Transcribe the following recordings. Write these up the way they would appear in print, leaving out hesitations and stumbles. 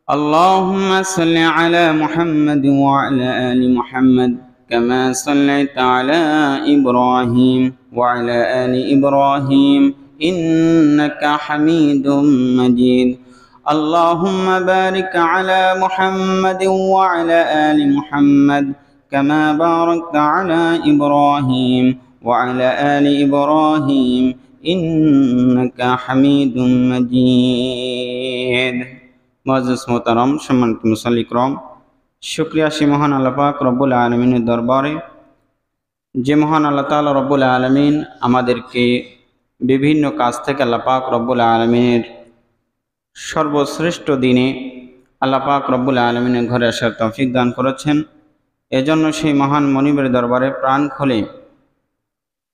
اللهم صل على محمد وعلى آل محمد كما صليت على إبراهيم وعلى آل إبراهيم إنك حميد مجيد اللهم بارك على محمد وعلى آل محمد كما باركت على إبراهيم وعلى آل إبراهيم إنك حميد مجيد। মুআজ্জিজ মোহতারাম, সম্মানিত মুসাল্লি کرام, শুকরিয়া সে মহান আল্লাহ পাক রব্বুল আলামিনের দরবারে, যে মহান আল্লাহ তাআলা রব্বুল আলামিন আমাদেরকে বিভিন্ন কাজ থেকে আল্লাহ পাক রব্বুল আলামিনের সর্বশ্রেষ্ঠ দিনে আল্লাহ পাক রব্বুল আলামিনের ঘরে আসার তৌফিক দান করেছেন। এজন্য সেই মহান মনিবের দরবারে প্রাণ খুলে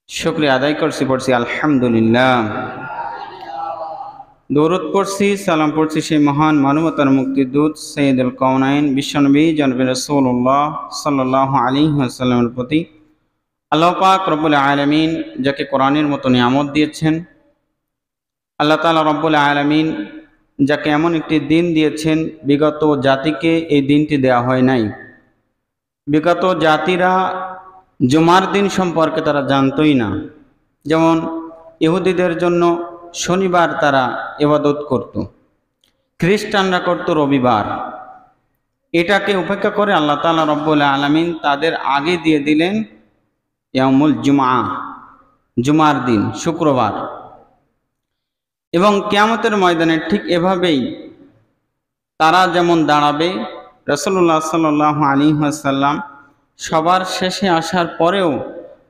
শুকরিয়া আদায় পড়ছি আলহামদুলিল্লাহ। দরুদ পড়ছি, সালাম পড়ছি সেই মহান মানবতার মুক্তিদূত সৈয়দুল কাওনাইন বিশ্বনবী জনাব রাসূলুল্লাহ সাল্লাল্লাহু আলাইহি ওয়াসাল্লামের প্রতি। আল্লাহ পাক রব্বুল আলামিন যাকে কোরআনের মতো নিয়ামত দিয়েছেন, আল্লাহ তাআলা রব্বুল আলামিন যাকে এমন একটি দিন দিয়েছেন, বিগত জাতিকে এই দিনটি দেওয়া হয় নাই। বিগত জাতিরা জুমার দিন সম্পর্কে তারা জানতই না। যেমন ইহুদিদের জন্য শনিবার তারা ইবাদত করত, খ্রিস্টানরা করত রবিবার। এটাকে উপেক্ষা করে আল্লাহ তাআলা রব্বুল আলামিন তাদের আগে দিয়ে দিলেন ইয়াউমুল জুমআ, জুমার দিন, শুক্রবার। এবং কিয়ামতের ময়দানে ঠিক এভাবেই তারা যেমন দাঁড়াবে, রাসূলুল্লাহ সাল্লাল্লাহু আলাইহি ওয়াসাল্লাম সবার শেষে আসার পরেও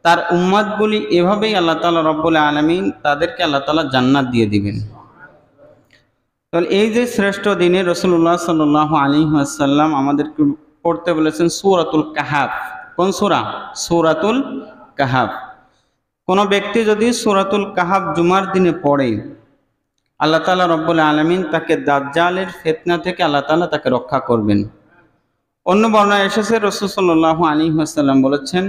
তার উম্মতগুলি এভাবেই আল্লাহ তাআলা রব্বুল আলামিন তাদেরকে আল্লাহ তাআলা জান্নাত দিয়ে দিবেন। তাহলে এই যে শ্রেষ্ঠ দিনে রাসূলুল্লাহ সাল্লাল্লাহু আলাইহি ওয়াসাল্লাম আমাদেরকে পড়তে বলেছেন সূরাতুল কাহাফ। কোন সূরা? সূরাতুল কাহাফ। কোনো ব্যক্তি যদি সূরাতুল কাহাফ জুমার দিনে পড়ে, আল্লাহ তাআলা রব্বুল আলামিন তাকে দাজ্জালের ফিতনা থেকে আল্লাহ তাআলা তাকে রক্ষা করবেন। অন্য বর্ণনায় এসেছে রাসূল সাল্লাল্লাহু আলাইহি ওয়াসাল্লাম বলেছেন,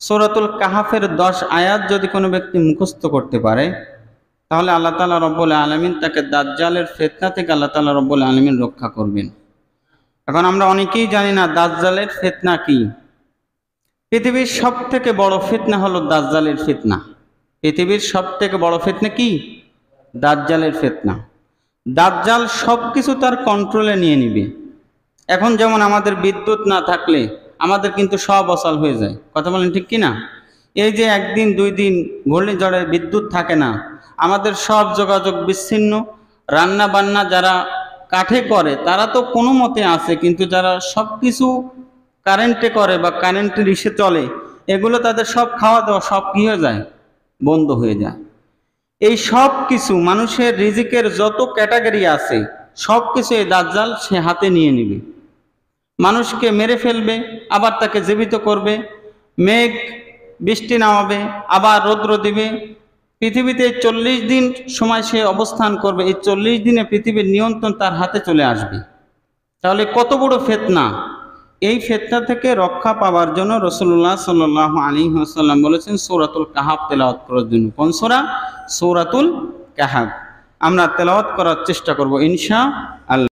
সূরাতুল কাহাফের 10 আয়াত যদি কোনো ব্যক্তি মুখস্থ করতে পারে, তাহলে আল্লাহ তাআলা রব্বুল আলামিন তাকে দাজ্জালের ফিতনা থেকে আল্লাহ তাআলা রব্বুল আলামিন রক্ষা করবেন। এখন আমরা অনেকেই জানি না দাজ্জালের ফিতনা কি। পৃথিবীর সবথেকে বড় ফিতনা হলো দাজ্জালের ফিতনা। পৃথিবীর সবথেকে বড় ফিতনা কি? দাজ্জালের ফিতনা। দাজ্জাল সবকিছু তার কন্ট্রোলে নিয়ে নিবে। এখন যেমন আমাদের বিদ্যুৎ না থাকলে আমাদের কিন্তু সব অচল হয়ে যায়, কথা বলেন ঠিক কি না? এই যে একদিন 2 দিন ঘূর্ণিঝড়ে বিদ্যুৎ থাকে না, আমাদের সব যোগাযোগ বিচ্ছিন্ন। রান্না বান্না যারা কাঠে করে তারা তো কোনো মতে আছে, কিন্তু যারা সব কিছু কারেন্টে করে বা কারেন্টের ইসে চলে, এগুলো তাদের সব খাওয়া দাওয়া সব কী হয়ে যায়? বন্ধ হয়ে যায়। এই সব কিছু মানুষের রিজিকের যত ক্যাটাগরি আছে সব কিছু এই দাজ্জাল সে হাতে নিয়ে নিবে। মানুষকে মেরে ফেলবে, আবার তাকে জীবিত করবে, মেঘ বৃষ্টি নামাবে, আবার রৌদ্র দিবে। পৃথিবীতে 40 দিন সময় সে অবস্থান করবে। এই 40 দিনে পৃথিবীর নিয়ন্ত্রণ তার হাতে চলে আসবে। তাহলে কত বড় ফিতনা! এই ফিতনা থেকে রক্ষা পাওয়ার জন্য রাসূলুল্লাহ সাল্লাল্লাহু আলাইহি ওয়াসাল্লাম বলেছেন সূরাতুল কাহাফ তেলাওয়াত করার জন্য। কোন সূরা? সূরাতুল কাহাফ। আমরা তেলাওয়াত করার চেষ্টা করব ইনশাআল্লাহ।